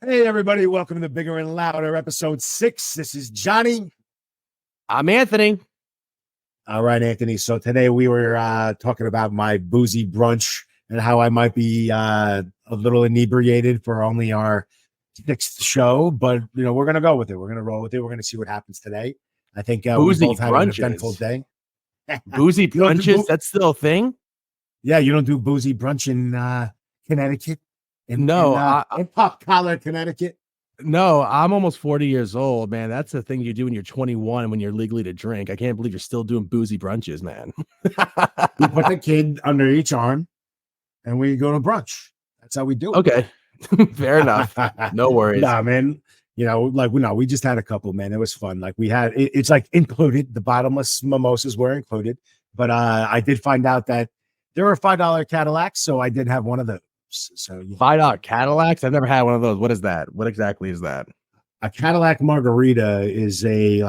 Hey, everybody. Welcome to the Bigger and Louder, episode 6. This is Johnny. I'm Anthony. All right, Anthony. So today we were talking about my boozy brunch and how I might be a little inebriated for only our 6th show. But, we're going to go with it. We're going to roll with it. We're going to see what happens today. I think we Boozy both had an brunches. eventful day. Boozy brunches? That's still a thing? Yeah, you don't do boozy brunch in Connecticut? In Pop Collar, Connecticut? No, I'm almost 40 years old, man. That's the thing you do when you're 21 when you're legally to drink. I can't believe you're still doing boozy brunches, man. We put the kid under each arm and we go to brunch. That's how we do it. Okay. Fair enough. No worries. Nah, man. We just had a couple, man. It was fun. Like we had, it's like included. The bottomless mimosas were included. But I did find out that there were $5 Cadillacs. So I did have one of those. So $5 Cadillacs? I've never had one of those. What is that? What exactly is that? A Cadillac margarita is a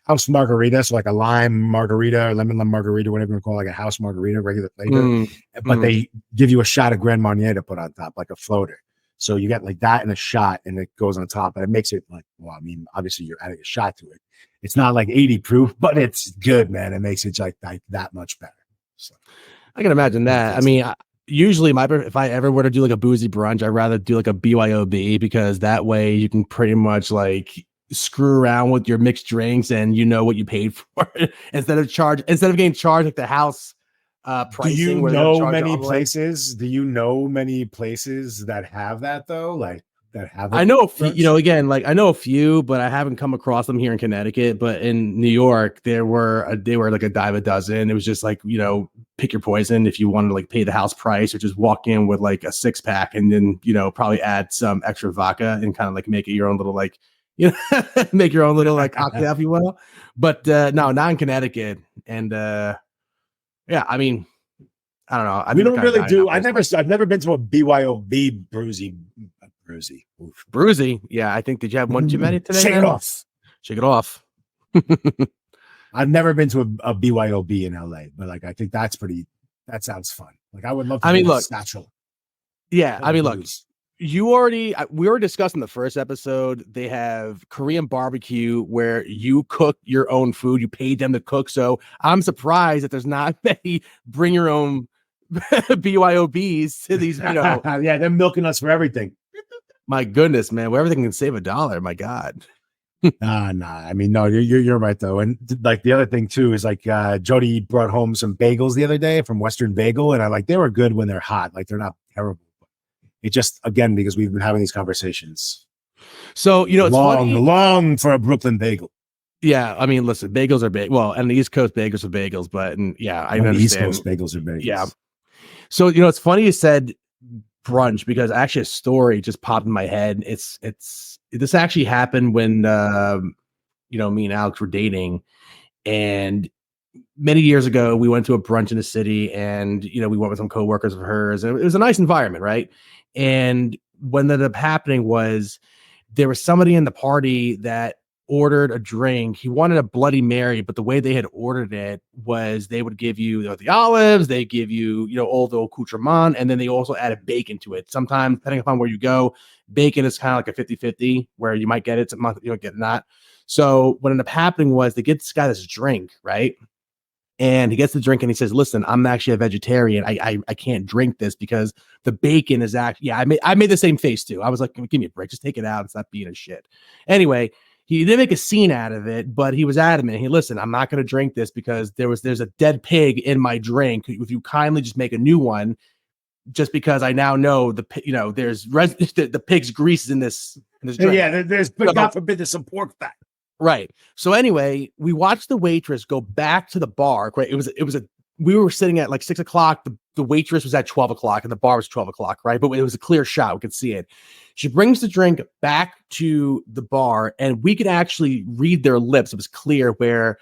house margarita, so like a lime margarita or lemon margarita, whatever you want to call it, like a house margarita, regular flavor. But they give you a shot of Grand Marnier to put on top, like a floater. So you get like that in a shot, and it goes on top, and it makes it like, well, I mean, obviously you're adding a shot to it. It's not like 80 proof, but it's good, man. It makes it like that much better. So I can imagine that. I mean, usually if I ever were to do like a boozy brunch, I'd rather do like a BYOB, because that way you can pretty much like screw around with your mixed drinks and you know what you paid for instead of getting charged like the house pricing. Do you know many places? Do you know many places that have that though? Like that have? I know a few, again, like I know a few, but I haven't come across them here in Connecticut. But in New York, they were like a dime a dozen. It was just like, pick your poison if you wanted to like pay the house price, or just walk in with like a 6-pack and then, probably add some extra vodka and kind of like make it your own little like, make your own little like cocktail, if you will. But no, not in Connecticut. And yeah, I mean, I don't know. We don't really do. I've never been to a BYOB Brew-zy. Brew-zy. Yeah, I think, did you have one too many today? Shake it off. Shake it off. I've never been to a BYOB in LA, but like I think that sounds fun. Like I would love to. I mean, look, natural. Yeah, I mean, look, we were discussing the first episode. They have Korean barbecue where you cook your own food. You paid them to cook. So I'm surprised that there's not many bring your own BYOBs to these, Yeah, they're milking us for everything. My goodness, man, where everything can save $1. My God. Nah. I mean, no, you're right though. And like the other thing too is like Jody brought home some bagels the other day from Western Bagel, and they were good when they're hot. Like they're not terrible. It just, again, because we've been having these conversations. So it's long for a Brooklyn bagel. Yeah, I mean, listen, bagels are big. Well, and the East Coast bagels are bagels, but I understand. East Coast bagels are bagels. Yeah. So it's funny you said brunch, because actually a story just popped in my head. This actually happened when me and Alex were dating, and many years ago we went to a brunch in the city, and we went with some coworkers of hers, and it was a nice environment, right? And what ended up happening was there was somebody in the party that ordered a drink. He wanted a Bloody Mary, but the way they had ordered it was they would give you the olives, they give you, all the accoutrement, and then they also added bacon to it. Sometimes, depending upon where you go, bacon is kind of like a 50-50, where you might get it, some month you don't get it not. So what ended up happening was they get this guy this drink, right? And he gets the drink and he says, listen, I'm actually a vegetarian. I can't drink this because the bacon is actually, I made the same face too. I was like, give me a break. Just take it out and stop being a shit. Anyway, he didn't make a scene out of it, but he was adamant. He listen, I'm not going to drink this because there's a dead pig in my drink. If you kindly just make a new one, just because I now know there's the pig's grease in this drink. Yeah, there's God forbid there's some pork fat. Right. So anyway, we watched the waitress go back to the bar. Right. We were sitting at like 6 o'clock. The waitress was at 12 o'clock and the bar was 12 o'clock. Right. But it was a clear shot. We could see it. She brings the drink back to the bar and we could actually read their lips. It was clear where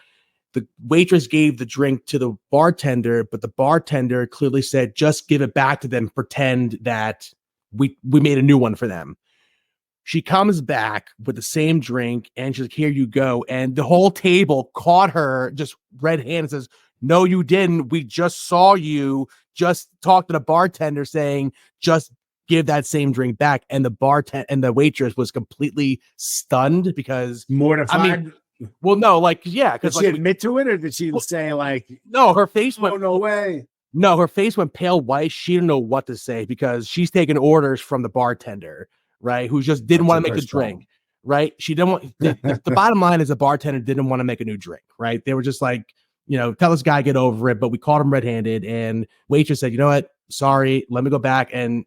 the waitress gave the drink to the bartender, but the bartender clearly said, just give it back to them. Pretend that we made a new one for them. She comes back with the same drink and she's like, here you go. And the whole table caught her just red hand and says, no, you didn't. We just saw you just talk to the bartender saying, just give that same drink back. And the bartender and the waitress was completely stunned because mortified. I mean, well, no, like, yeah, because did she like, admit to it, or did she say like, no, her face went, no way. No, her face went pale white. She didn't know what to say because she's taking orders from the bartender, right? Who just didn't want to make the drink, right? She didn't want the bottom line is the bartender didn't want to make a new drink, right? They were just like, tell this guy get over it. But we caught him red-handed, and waitress said, you know what? Sorry, let me go back and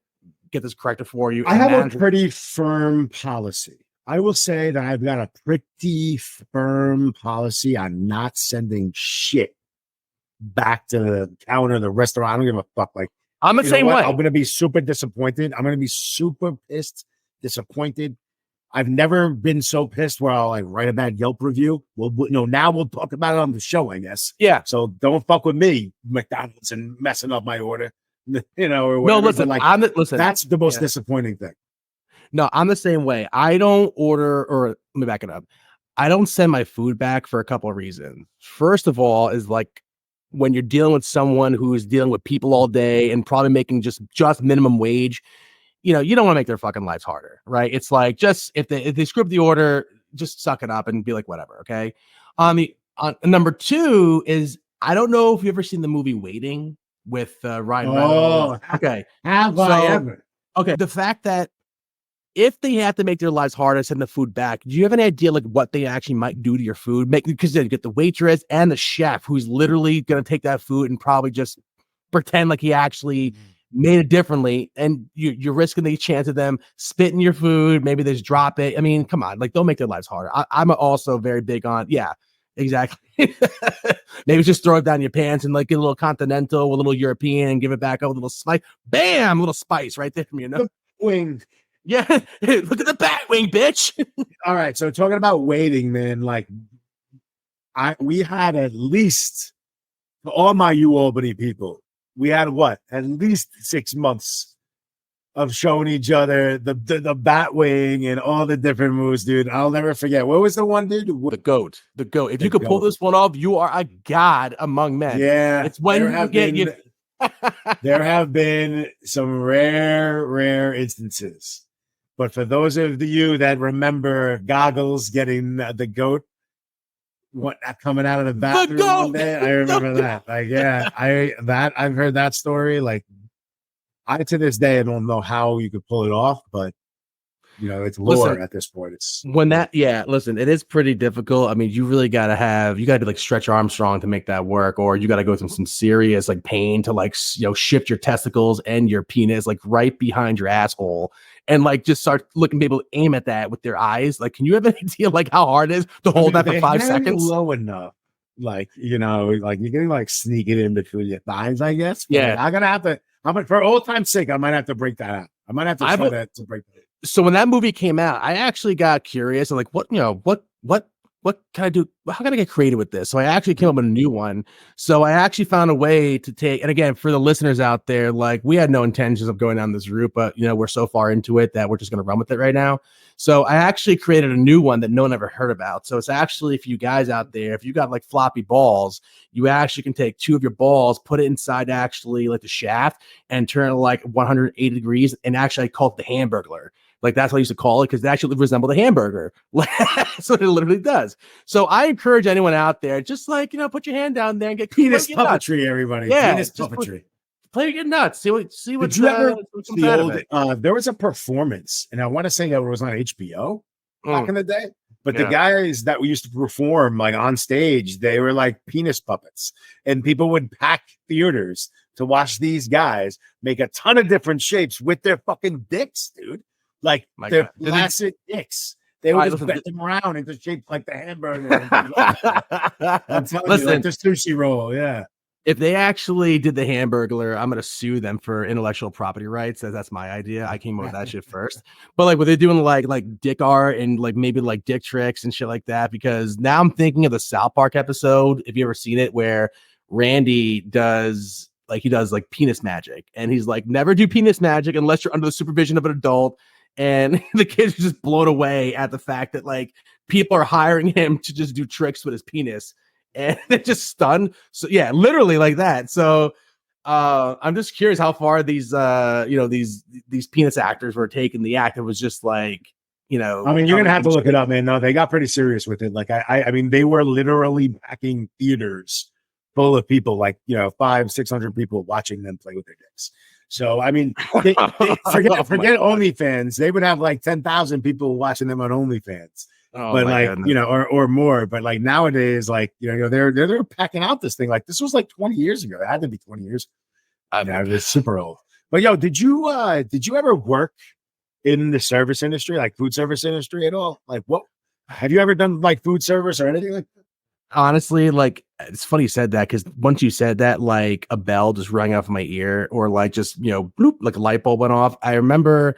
get this corrected for you. I have a pretty firm policy. I will say that I've got a pretty firm policy on not sending shit back to the counter, the restaurant. I don't give a fuck. Like, I'm the same way. I'm going to be super disappointed. I'm going to be super pissed, disappointed. I've never been so pissed where I'll like write a bad Yelp review. Well, now we'll talk about it on the show, I guess. Yeah. So don't fuck with me, McDonald's, and messing up my order. Or whatever. No, listen. Listen. That's the most disappointing thing. No, I'm the same way. I don't order, or let me back it up. I don't send my food back for a couple of reasons. First of all, is like, when you're dealing with someone who's dealing with people all day and probably making just minimum wage, you don't want to make their fucking lives harder, right? It's like, just if they screw up the order, just suck it up and be like, whatever, okay? Number two is, I don't know if you've ever seen the movie Waiting with Ryan Reynolds. Okay. Have I ever? Okay. The fact that if they have to make their lives harder and send the food back, do you have any idea like what they actually might do to your food? Because they get the waitress and the chef who's literally going to take that food and probably just pretend like he actually made it differently, and you're risking the chance of them spitting your food. Maybe they just drop it. I mean, come on, like, don't make their lives harder. I'm also very big on, yeah, exactly. Maybe just throw it down your pants and like get a little continental, a little European, and give it back up with a little spice. Bam, a little spice right there from your wing. Yeah, look at the bat wing, bitch. All right, so talking about waiting, man, like we had at least, for all my Albany people, we had at least 6 months of showing each other the bat wing and all the different moves, dude. I'll never forget. What was the one, dude? The goat. If you could pull this one off, you are a god among men. Yeah, it's when you get you. There have been some rare instances. But for those of you that remember Goggles getting the goat coming out of the bathroom one day, I remember that. Like, yeah, I've heard that story. Like, I to this day I don't know how you could pull it off, but it's lore at this point. Listen, it is pretty difficult. I mean, you really gotta be like Stretch Armstrong to make that work, or you gotta go through some serious like pain to like shift your testicles and your penis like right behind your asshole, and like just start looking people aim at that with their eyes. Like, can you have an idea like how hard it is to hold that for 5 seconds? Low enough, like like you can like sneak it in between your thighs, I guess. But yeah, I'm gonna have to. For old time's sake, I might have to break that out. I might have to try that to break that. So when that movie came out, I actually got curious and like, what can I do? How can I get creative with this? So I actually came up with a new one. So I actually found a way to take, and again, for the listeners out there, like, we had no intentions of going down this route, but we're so far into it that we're just going to run with it right now. So I actually created a new one that no one ever heard about. So it's actually, if you guys out there, if you got like floppy balls, you actually can take 2 of your balls, put it inside actually like the shaft, and turn it like 180 degrees, and actually I call it the Hamburglar. Like, that's what I used to call it, because it actually resembled a hamburger. So it literally does. So I encourage anyone out there, just like, put your hand down there and get penis puppetry, nuts. Everybody. Yeah, penis puppetry. Play get nuts. See what. Did you ever see the old, there was a performance, and I want to say that it was on HBO back in the day. But the guys that we used to perform like on stage, they were like penis puppets, and people would pack theaters to watch these guys make a ton of different shapes with their fucking dicks, dude. Like, they're plastic dicks. They would just bend them around into shape like the hamburger. I'm telling you, like the sushi roll, yeah. If they actually did the Hamburglar, I'm gonna sue them for intellectual property rights. That's my idea. I came up with that shit first. But like, what they're doing like dick art and like maybe like dick tricks and shit like that. Because now I'm thinking of the South Park episode. If you ever seen it, where Randy does penis magic, and he's like, never do penis magic unless you're under the supervision of an adult. And the kids are just blown away at the fact that like people are hiring him to just do tricks with his penis, and they're just stunned. So yeah, literally like that. So I'm just curious how far these these penis actors were taking the act. It was just like, I mean, you're gonna have to look it up, man. No, they got pretty serious with it. Like I mean, they were literally packing theaters full of people, like 500-600 people watching them play with their dicks. So I mean, they forget OnlyFans. They would have like 10,000 people watching them on OnlyFans. But like goodness. Or more. But like nowadays, like they're packing out this thing. Like this was like 20 years ago. It had to be 20 years ago. It was super old. But did you ever work in the service industry, like food service industry at all? Like what have you ever done, like food service or anything like that? Honestly, like it's funny you said that, because once you said that, like a bell just rang off my ear, or like just bloop, like a light bulb went off. I remember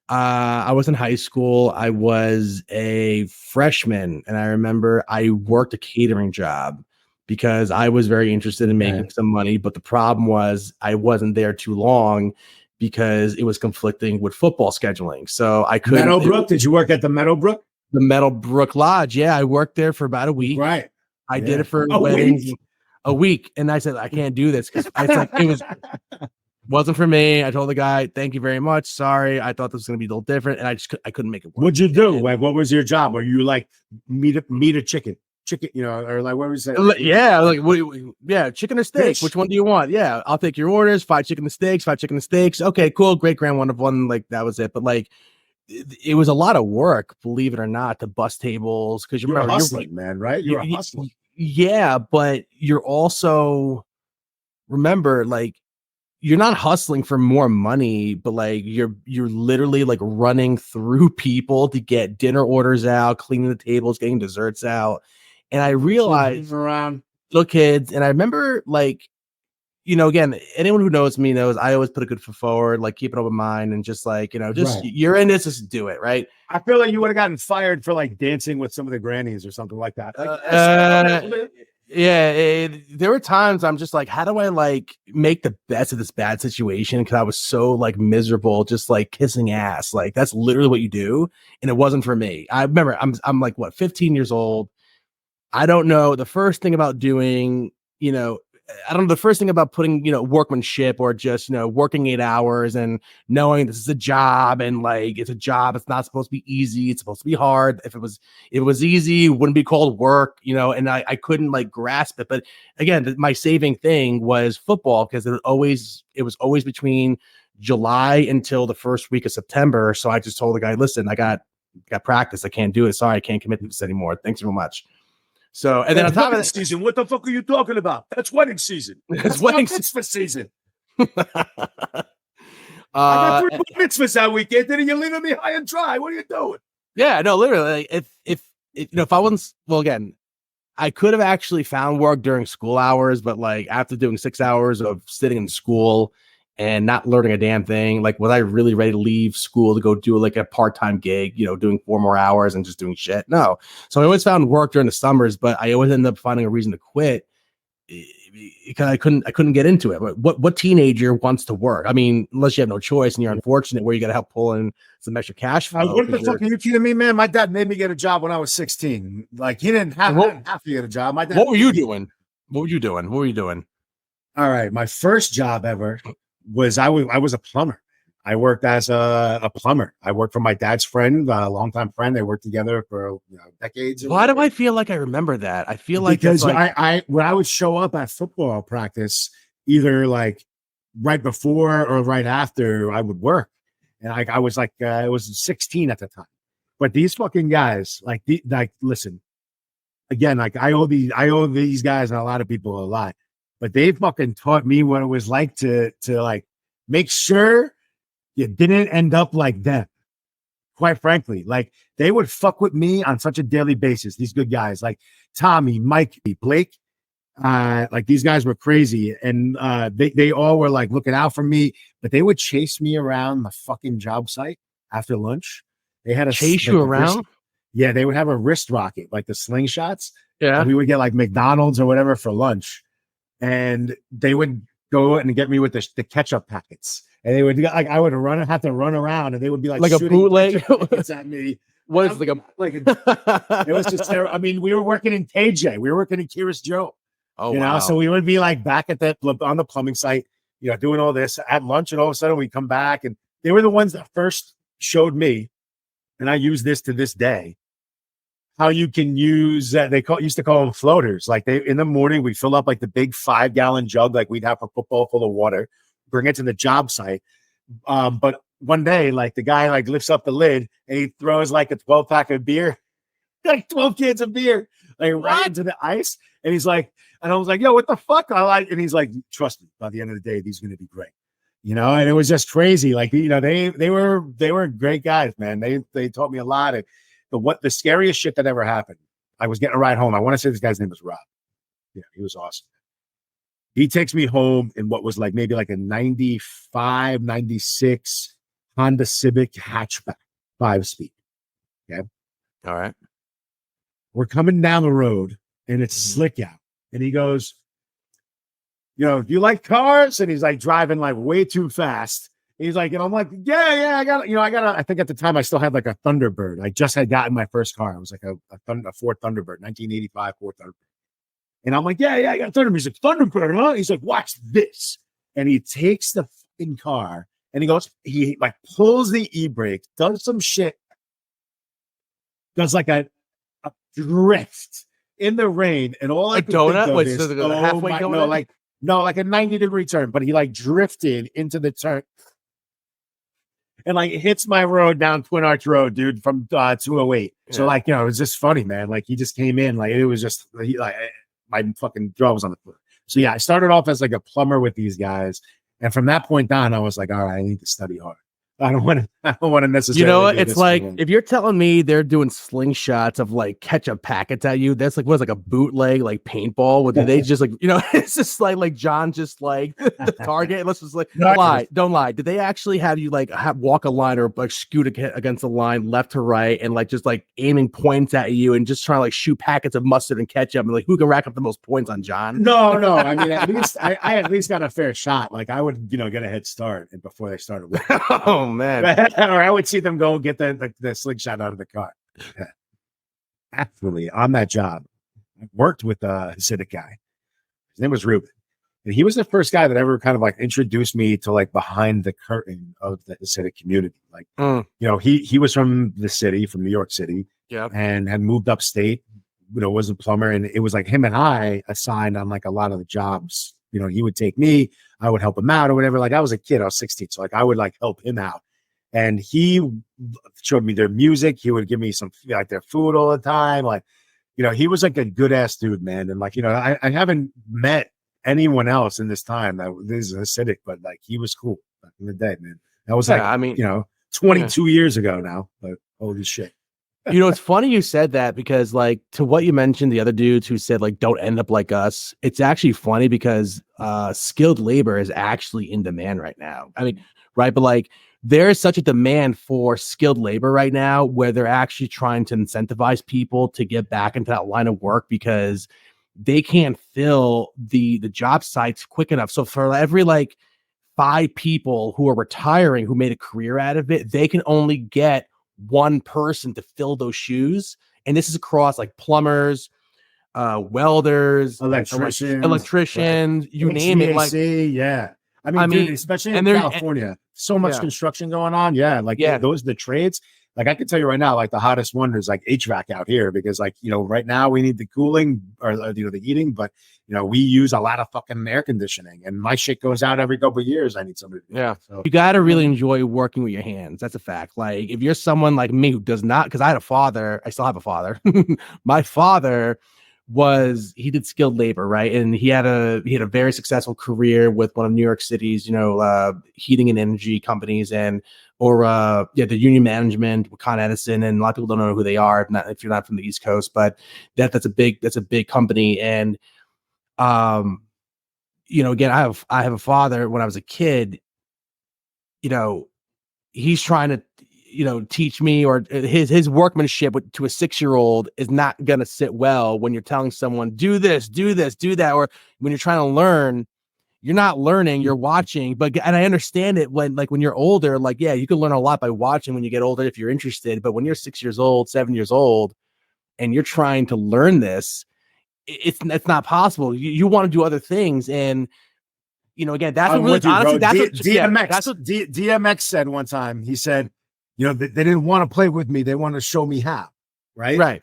I was in high school. I was a freshman, and I remember I worked a catering job because I was very interested in making some money. But the problem was I wasn't there too long because it was conflicting with football scheduling. So I couldn't. Meadowbrook? Did you work at the Meadowbrook? The Meadowbrook Lodge. Yeah, I worked there for about a week. Right. I did it for a week. And I said, I can't do this because it wasn't for me. I told the guy, thank you very much. Sorry. I thought this was going to be a little different. And I couldn't make it work. What'd you do? Like, what was your job? Were you like meat a chicken, or like, what was it? Yeah. Like, chicken or steak? Which one do you want? Yeah. I'll take your orders. 5 chicken and steaks. Okay, cool. Great. Grand one of one. Like that was it. But like, it was a lot of work, believe it or not, to bust tables. Cause you're hustling, man, right? You're hustling. Yeah. But you're also, remember, like, you're not hustling for more money, but like you're literally like running through people to get dinner orders out, cleaning the tables, getting desserts out. And I realized little kids, and I remember like, again, anyone who knows me knows I always put a good foot forward, like keep an open mind, and just like, you're in this, just do it. Right. I feel like you would have gotten fired for like dancing with some of the grannies or something like that. Like, there were times I'm just like, how do I like make the best of this bad situation? Because I was so like miserable, just like kissing ass. Like that's literally what you do. And it wasn't for me. I remember I'm like, what, 15 years old. I don't know the first thing about doing, I don't know the first thing about putting, workmanship, or just, working 8 hours and knowing this is a job, and like, it's a job. It's not supposed to be easy. It's supposed to be hard. If it was easy, it wouldn't be called work, and I couldn't like grasp it. But again, my saving thing was football, because it was always between July until the first week of September. So I just told the guy, listen, I got practice. I can't do it. Sorry. I can't commit to this anymore. Thanks so much. So, and then on top of that season, what the fuck are you talking about? That's wedding season. That's wedding mitzvah season. I got 3 mitzvahs that weekend. Then you're leaving me high and dry. What are you doing? Yeah, no, literally. Like, if I wasn't, well, again, I could have actually found work during school hours, but like after doing 6 hours of sitting in school and not learning a damn thing, like, was I really ready to leave school to go do like a part-time gig, doing 4 more hours and just doing shit? No. So I always found work during the summers, but I always ended up finding a reason to quit because I couldn't get into it. What teenager wants to work? I mean, unless you have no choice and you're unfortunate where you got to help pull in some extra cash flow. What the fuck are you kidding me, man? My dad made me get a job when I was 16. Like, he didn't have to get a job. My dad. What were you doing? What were you doing? All right. My first job ever was I was a plumber. I worked as a plumber. I worked for my dad's friend, a longtime friend. They worked together for decades. Why do I feel like I remember that? I feel like because I when I would show up at football practice, either like right before or right after I would work, and I was like I was 16 at the time. But these fucking guys, like listen, again, like I owe these guys and a lot of people a lot. But they fucking taught me what it was like to like make sure you didn't end up like them. Quite frankly, like they would fuck with me on such a daily basis. These good guys like Tommy, Mike, Blake, like these guys were crazy, and they all were like looking out for me. But they would chase me around the fucking job site after lunch. They had chase you around. Yeah, they would have a wrist rocket, like the slingshots. Yeah, and we would get like McDonald's or whatever for lunch. And they would go and get me with the ketchup packets, and they would like I would have to run around, and they would be like a bootleg at me. What is it was just terrible. I mean, we were working in KJ, we were working in Curious Joe. Oh, you know, so we would be like back at on the plumbing site, doing all this at lunch, and all of a sudden we come back, and they were the ones that first showed me, and I use this to this day, how you can use used to call them floaters. Like in the morning, we fill up like the big 5-gallon jug, like we'd have a football full of water, bring it to the job site. But one day, like the guy like lifts up the lid and he throws like a 12-pack of beer, like 12 cans of beer, like right into the ice. And he's like, and I was like, yo, what the fuck? And he's like, trust me, by the end of the day, these are going to be great. And it was just crazy. Like, they were great guys, man. They taught me a lot. The scariest shit that ever happened, I was getting a ride home. I want to say this guy's name was Rob. Yeah, he was awesome. He takes me home in what was like maybe like a 95, 96 Honda Civic hatchback, 5-speed. Okay. All right. We're coming down the road and it's slick out. And he goes, do you like cars? And he's like driving like way too fast. He's like, and I'm like, yeah, I think at the time I still had like a Thunderbird. I just had gotten my first car. It was like a Ford Thunderbird, 1985 Ford Thunderbird. And I'm like, yeah, I got a Thunderbird. He's like, Thunderbird, huh? He's like, watch this. And he takes the fucking car and he like pulls the e-brake, does some shit, does like a drift in the rain. And all I could donut? think of is, so the halfway donut? No, like a 90-degree turn, but he like drifted into the turn. And like it hits my road down Twin Arch Road, dude, from 208. Yeah. So like, it was just funny, man. Like he just came in, like it was just my fucking jaw was on the floor. So yeah, I started off as like a plumber with these guys, and from that point on, I was like, all right, I need to study hard. I don't want to necessarily. It's like if you're telling me they're doing slingshots of like ketchup packets at you, that's like what's like a bootleg like paintball. With they just like it's just like John just like the target. Let's just like don't lie. Did they actually have you like walk a line or like scoot against the line left to right and like just like aiming points at you and just trying to like shoot packets of mustard and ketchup and like who can rack up the most points on John? No. I mean, at least I at least got a fair shot. Like I would get a head start and before they started. Oh man. Or I would see them go get the slingshot out of the car. Absolutely. On that job, I worked with a Hasidic guy. His name was Ruben. And he was the first guy that ever kind of like introduced me to like behind the curtain of the Hasidic community. Like, he was from the city, from New York City, and had moved upstate, was a plumber. And it was like him and I assigned on like a lot of the jobs. He would take me, I would help him out or whatever. Like I was a kid, I was 16. So like I would like help him out. And he showed me their music. He would give me some like their food all the time. Like, he was like a good ass dude, man. And like, I haven't met anyone else in this time that is Hasidic, but like he was cool back in the day, man. That was 22 years ago now, but holy shit. It's funny you said that because like to what you mentioned, the other dudes who said like, don't end up like us. It's actually funny because skilled labor is actually in demand right now. I mean, right. But like, there is such a demand for skilled labor right now where they're actually trying to incentivize people to get back into that line of work because they can't fill the job sites quick enough. So for every like 5 people who are retiring, who made a career out of it, they can only get one person to fill those shoes. And this is across like plumbers, welders, electricians, right. You name it. Like, yeah. I mean, dude, especially in California, so much construction going on. Yeah. Like those, the trades, like I can tell you right now, like the hottest one is like HVAC out here because like, right now we need the cooling or, the heating, but we use a lot of fucking air conditioning and my shit goes out every couple of years. I need somebody to do it. So, you got to really enjoy working with your hands. That's a fact. Like if you're someone like me who does not, because I had a father, I still have a father. My father he did skilled labor, right? And he had a very successful career with one of New York City's, heating and energy companies the union management with Con Edison. And a lot of people don't know who they are if you're not from the East Coast, but that's a big company. And, again, I have a father. When I was a kid, he's trying to, teach me, or his workmanship to a 6-year-old is not going to sit well when you're telling someone, do this, do that. Or when you're trying to learn, you're not learning, you're watching. And I understand it when you're older, like, yeah, you can learn a lot by watching when you get older if you're interested. But when you're 6 years old, 7 years old, and you're trying to learn this, it's not possible. You want to do other things. And, you know, again, that's what I'm really with you, honestly, bro. that's what DMX. that's what DMX said one time. He said, you know, they didn't want to play with me. They want to show me how. Right. right.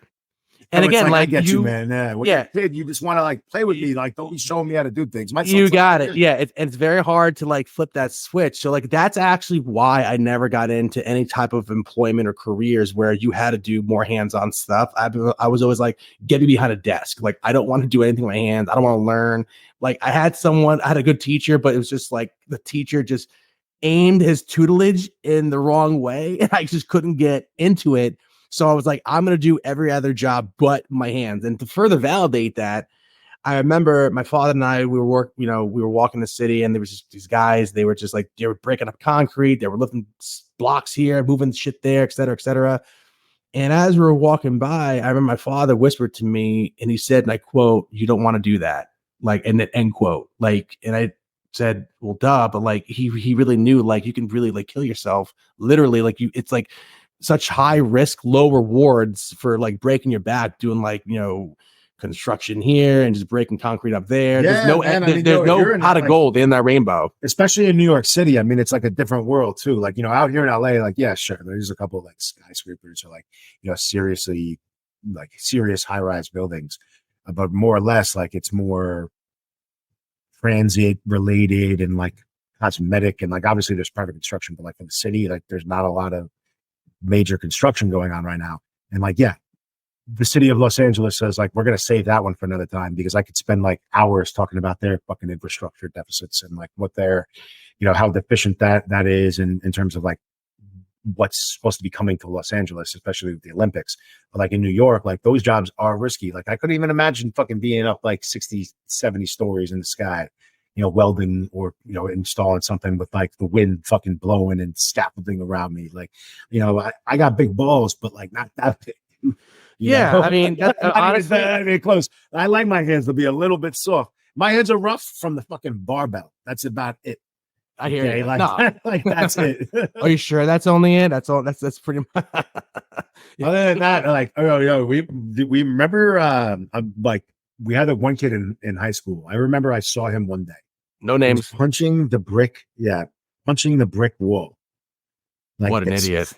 And So it's again, I like get you, man. When you're yeah, a kid, you just want to like play with me. Like, don't be showing me how to do things. My you son's like, got it. Yeah, it's very hard to like flip that switch. So like that's actually why I never got into any type of employment or careers where you had to do more hands-on stuff. I was always like, get me behind a desk. Like I don't want to do anything with my hands. I don't want to learn. Like I had a good teacher, but it was just like the teacher just aimed his tutelage in the wrong way, and I just couldn't get into it. So I was like, I'm gonna do every other job but my hands. And to further validate that, I remember my father and I, we were walking the city, and there was just these guys. They were just like, they were breaking up concrete. They were lifting blocks here, moving shit there, et cetera, et cetera. And as we were walking by, I remember my father whispered to me, and he said, and I quote, "You don't want to do that." Like, and then end quote. Like, and I said, "Well, duh," but like he really knew, like, you can really like kill yourself, literally. Like it's like such high risk, low rewards for like breaking your back, doing like, you know, construction here and just breaking concrete up there. yeah, man. I mean, there's no in pot of like, gold in that rainbow, especially in New York City. I mean, it's like a different world too. Like, you know, out here in LA, like, yeah, sure, there's a couple of like skyscrapers or like, you know, seriously like serious high-rise buildings, but more or less like it's more transit related and like cosmetic, and like obviously there's private construction, but like in the city, like there's not a lot of major construction going on right now. And like, yeah, the city of Los Angeles says like, we're going to save that one for another time, because I could spend like hours talking about their fucking infrastructure deficits and like what they're, you know, how deficient that is in terms of like what's supposed to be coming to Los Angeles, especially with the Olympics. But like in New York, like those jobs are risky. Like I couldn't even imagine fucking being up like 60, 70 stories in the sky, you know, welding or, you know, installing something with like the wind fucking blowing and scaffolding around me. Like, you know, I got big balls, but like not that big. Yeah, know? I mean, that, honestly, I mean, close. I like my hands to be a little bit soft. My hands are rough from the fucking barbell. That's about it. I hear you. Like, No. like that's it. Are you sure that's only it? That's all. That's pretty much. Yeah. Other than that, like, we remember, like we had one kid in high school. I remember I saw him one day. No names. Punching the brick. Yeah, punching the brick wall. Like, what an idiot.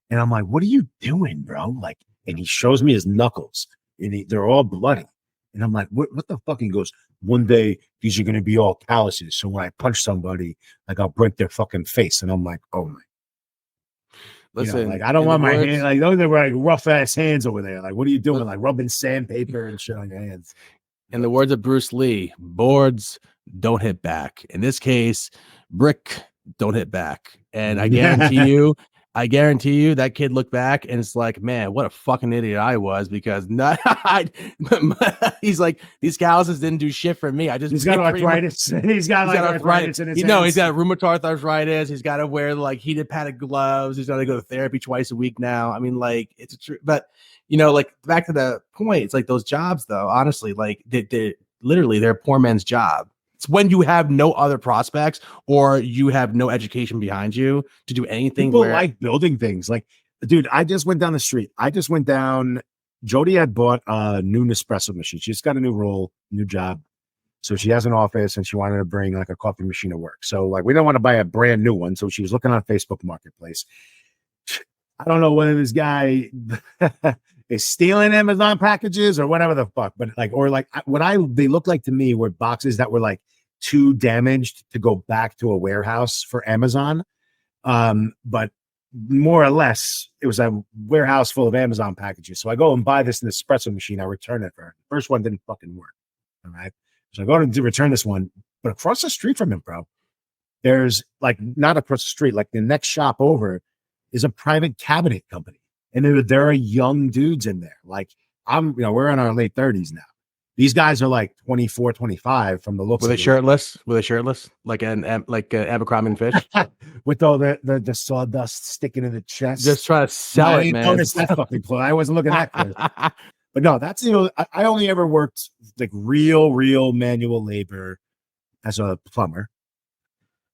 And I'm like, what are you doing, bro? Like, and he shows me his knuckles, and they're all bloody. And I'm like, what the fuck? He goes, one day these are going to be all calluses. So when I punch somebody, like I'll break their fucking face. And I'm like, oh my. Listen, you know, like I don't want my hand, like those are like rough ass hands over there. Like, what are you doing? Like rubbing sandpaper and shit on your hands. In the words of Bruce Lee, boards don't hit back. In this case, brick don't hit back. And I guarantee you that kid looked back and it's like, man, what a fucking idiot I was, because he's like, these calluses didn't do shit for me. He's got arthritis. He's got arthritis in his hands. He's got rheumatoid arthritis. He's got to wear like heated padded gloves. He's got to go to therapy twice a week now. I mean, like it's a true, but you know, like back to the point, it's like those jobs though, honestly, like they're literally they're a poor man's job. It's when you have no other prospects or you have no education behind you to do anything. People like building things. Like, dude, I just went down the street. Jody had bought a new Nespresso machine. She just got a new role, new job. So she has an office and she wanted to bring like a coffee machine to work. So like, we don't want to buy a brand new one. So she was looking on Facebook Marketplace. I don't know whether this guy is stealing Amazon packages or whatever the fuck, but like, or like they looked like to me were boxes that were like too damaged to go back to a warehouse for Amazon. But more or less it was a warehouse full of Amazon packages. So I go and buy this Nespresso machine. I return it for her. The first one didn't fucking work. All right. So I go to return this one, but across the street from him, bro, there's like not across the street, like the next shop over is a private cabinet company. And there are young dudes in there. Like we're in our late 30s now. These guys are like 24, 25 from the looks. Were they shirtless? Like an Abercrombie and Fish? With all the sawdust sticking in the chest. Just trying to sell it, man. Notice that fucking clothes. I wasn't looking at that. But no, that's, I only ever worked like real manual labor as a plumber.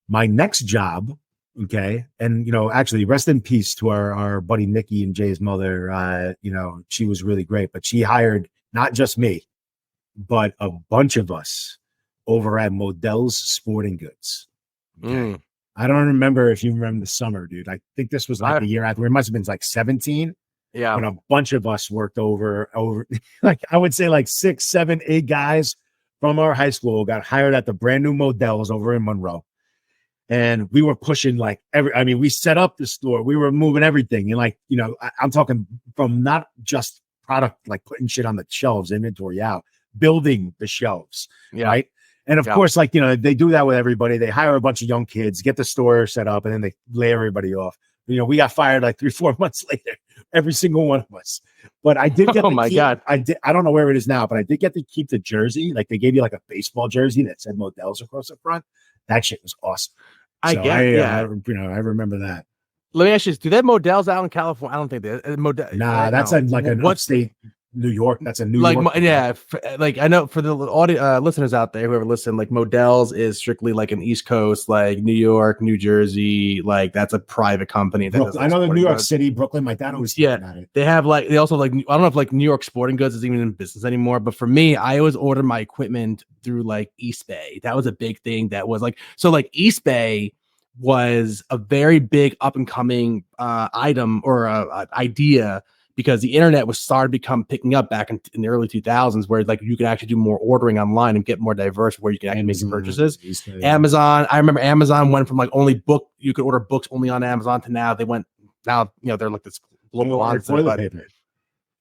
My next job, okay, and actually rest in peace to our buddy Nikki and Jay's mother. She was really great, but she hired not just me, but a bunch of us over at Modell's Sporting Goods. Okay. I don't remember if you remember the summer, dude. I think this was like the year after. It must have been like 17. Yeah. When a bunch of us worked over like I would say like 6, 7, 8 guys from our high school got hired at the brand new Modell's over in Monroe. And we were pushing like we set up the store. We were moving everything. And like, I'm talking from not just product, like putting shit on the shelves, inventory out, building the shelves. Yeah. Right. And of course, like, they do that with everybody. They hire a bunch of young kids, get the store set up, and then they lay everybody off. We got fired like 3-4 months later, every single one of us. But I did get God. I don't know where it is now, but I did get to keep the jersey. Like they gave you like a baseball jersey that said Modell's across the front. That shit was awesome. I remember that. Let me ask you this. Do they have Modell's out in California? I don't think they Nah, that's an upstate New York. That's a New York. Yeah. Like I know for the audio listeners out there, whoever listen, like Modell's is strictly like an East Coast, like New York, New Jersey. Like that's a private company. I know the New York City, Brooklyn. My dad always at it. They have they also I don't know if like New York Sporting Goods is even in business anymore. But for me, I always order my equipment through like East Bay. That was a big thing. That was like East Bay was a very big up and coming item or idea. Because the internet was picking up back in the early 2000s, where like you could actually do more ordering online and get more diverse, where you can actually make purchases. Amazon, I remember Amazon went from like you could order books only on Amazon to now they're like this global online.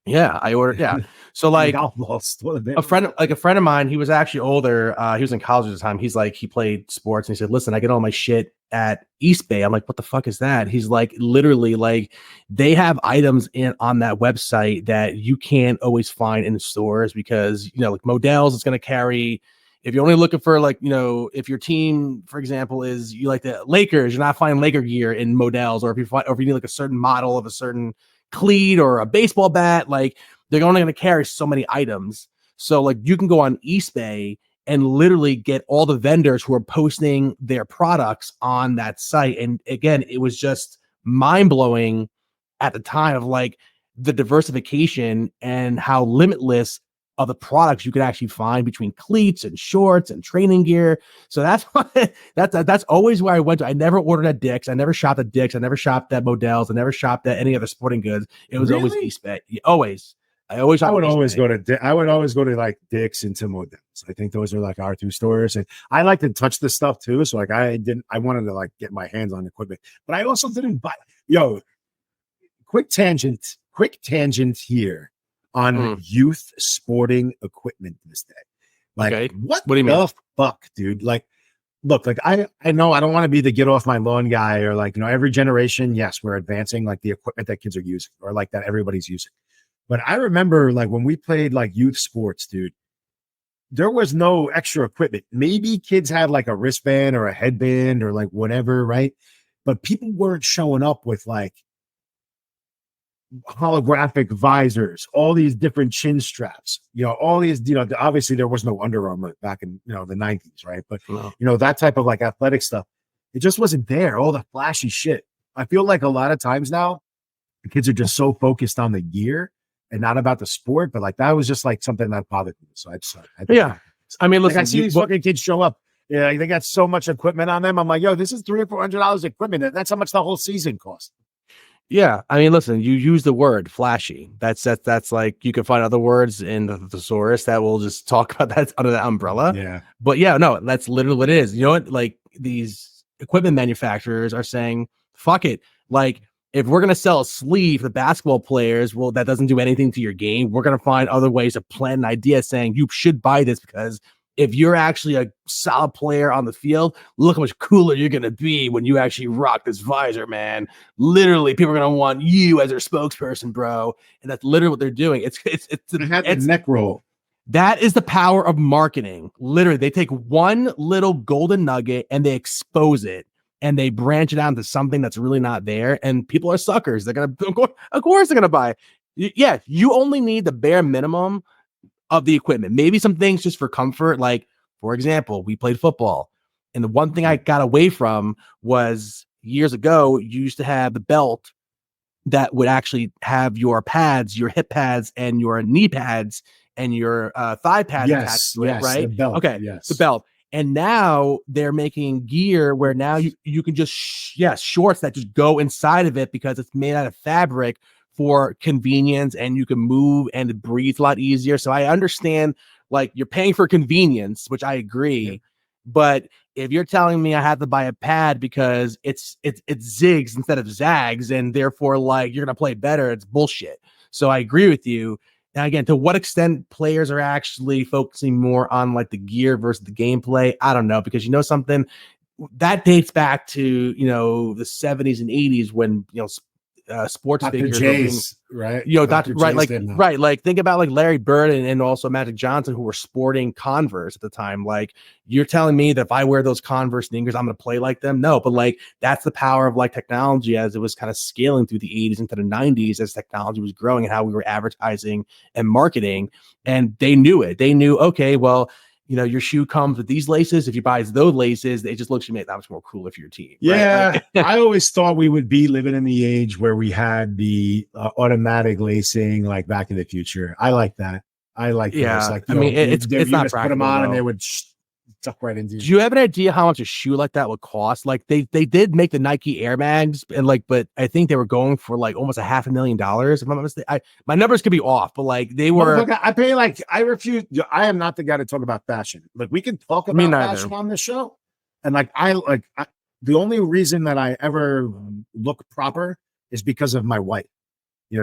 Yeah, I ordered. Yeah, so like a friend of mine, he was actually older. He was in college at the time. He's like, he played sports, and he said, "Listen, I get all my shit at East Bay." I'm like, "What the fuck is that?" He's like, "Literally, like they have items on that website that you can't always find in the stores because like Modell's is going to carry." If you're only looking for if your team, for example, is you like the Lakers, you're not finding Laker gear in Modell's, or if you need like a certain model of a certain cleat or a baseball bat, like they're only going to carry so many items. So like you can go on East Bay and literally get all the vendors who are posting their products on that site. And again, it was just mind blowing at the time of like the diversification and how limitless of the products you could actually find between cleats and shorts and training gear. So that's why that's always where I went to. I never ordered at Dick's. I never shopped at Dick's. I never shopped at Modell's. I never shopped at any other sporting goods. It was always East Bay. Always. I would always go to like Dick's and to Modell's. I think those are like our two stores. And I like to touch the stuff too. So like I wanted to like get my hands on equipment, but I also didn't buy. Quick tangent here on youth sporting equipment this day. Like, what do you mean? Fuck, dude? Like, look, like I know I don't want to be the get off my lawn guy or like, every generation, yes, we're advancing like the equipment that kids are using or like that everybody's using. But I remember like when we played like youth sports, dude, there was no extra equipment. Maybe kids had like a wristband or a headband or like whatever, right? But people weren't showing up with like holographic visors, all these different chin straps, all these, obviously there was no Under Armour back in, the 90s, right? But, that type of like athletic stuff, it just wasn't there. All the flashy shit. I feel like a lot of times now, the kids are just so focused on the gear and not about the sport, but like that was just like something that bothered me. So I mean, listen, I see these fucking kids show up. Yeah, they got so much equipment on them. I'm like, yo, this is $300 or $400 equipment. That's how much the whole season costs. Yeah, I mean, listen, you use the word flashy. That's like you can find other words in the thesaurus that will just talk about that under that umbrella. Yeah. But yeah, no, that's literally what it is. You know what? Like these equipment manufacturers are saying, fuck it. Like if we're going to sell a sleeve for basketball players, well, that doesn't do anything to your game. We're going to find other ways to plant an idea saying you should buy this because if you're actually a solid player on the field, look how much cooler you're going to be when you actually rock this visor, man. Literally, people are going to want you as their spokesperson, bro. And that's literally what they're doing. It's the neck roll. That is the power of marketing. Literally, they take one little golden nugget and they expose it and they branch it out into something that's really not there. And people are suckers. They're going to, of course, they're going to buy. Yeah, you only need the bare minimum of the equipment, maybe some things just for comfort. Like, for example, we played football. And the one thing I got away from was years ago, you used to have the belt that would actually have your pads, your hip pads and your knee pads and your thigh pads attached to it, right? The belt, okay, yes. the belt. And now they're making gear where now you can just shorts that just go inside of it because it's made out of fabric for convenience, and you can move and it breathes a lot easier. So I understand, like, you're paying for convenience, which I agree. But if you're telling me I have to buy a pad because it's zigs instead of zags, and therefore like you're gonna play better, it's bullshit. So I agree with you. Now, again, to what extent players are actually focusing more on like the gear versus the gameplay, I don't know, because something that dates back to the 70s and 80s when sports Dr. figures J's, right? Dr. Right, like think about like Larry Bird and also Magic Johnson, who were sporting Converse at the time. Like, you're telling me that if I wear those Converse sneakers, I'm going to play like them? No, but like that's the power of like technology as it was kind of scaling through the 80s into the 90s as technology was growing and how we were advertising and marketing. And they knew it. They knew, okay, well, your shoe comes with these laces. If you buy those laces, it just looks that much more cooler for your team. Yeah. Right? Like, I always thought we would be living in the age where we had the automatic lacing, like Back in the Future. I like that. I like those. Like, I mean, it's not just put them on and they would tuck right into you. Do you have an idea how much a shoe like that would cost? Like, they did make the Nike Air Mags, and like, but I think they were going for like almost $500,000. If I'm not mistaken, my numbers could be off, but like they were. I pay like, I refuse. I am not the guy to talk about fashion. Like, we can talk about fashion on this show, and like the only reason that I ever look proper is because of my wife.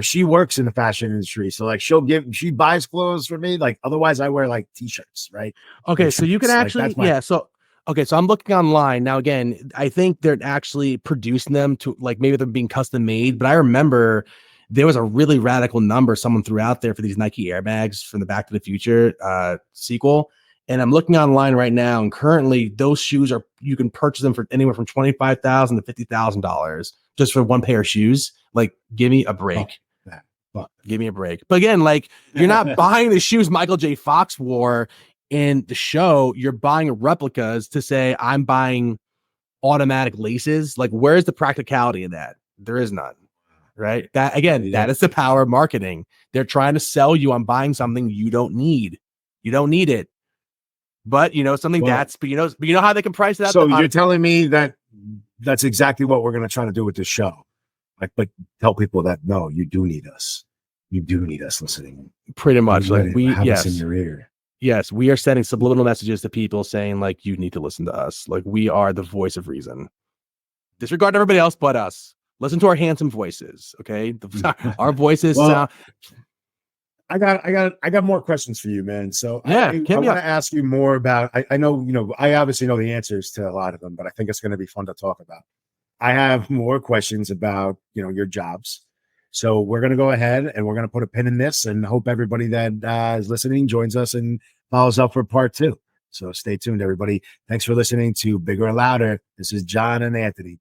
She works in the fashion industry. So like she buys clothes for me. Like, otherwise I wear like t-shirts, right? Okay. Like, so you can actually, So I'm looking online now. Again, I think they're actually producing them to like, maybe they're being custom made, but I remember there was a really radical number someone threw out there for these Nike Air Mags from the Back to the Future sequel. And I'm looking online right now, and currently those shoes you can purchase them for anywhere from $25,000 to $50,000 just for one pair of shoes. Like, give me a break. Give me a break. But again, like, you're not buying the shoes Michael J. Fox wore in the show. You're buying replicas to say I'm buying automatic laces. Like, where's the practicality of that? There is none. Right? That is the power of marketing. They're trying to sell you on buying something you don't need. You don't need it. But something but you know how they can price it out. So you're telling me that that's exactly what we're going to try to do with this show. Like, but tell people that no, you do need us. You do need us listening. Pretty much. Like, we have us in your ear. Yes, we are sending subliminal messages to people saying like, you need to listen to us. Like, we are the voice of reason. Disregard everybody else but us. Listen to our handsome voices. Okay, our voices sound. I got more questions for you, man. So yeah, I want to ask you more about. I know I obviously know the answers to a lot of them, but I think it's going to be fun to talk about. I have more questions about your jobs. So we're going to go ahead and we're going to put a pin in this, and hope everybody that is listening joins us and follows up for part 2. So stay tuned, everybody. Thanks for listening to Bigger and Louder. This is John and Anthony.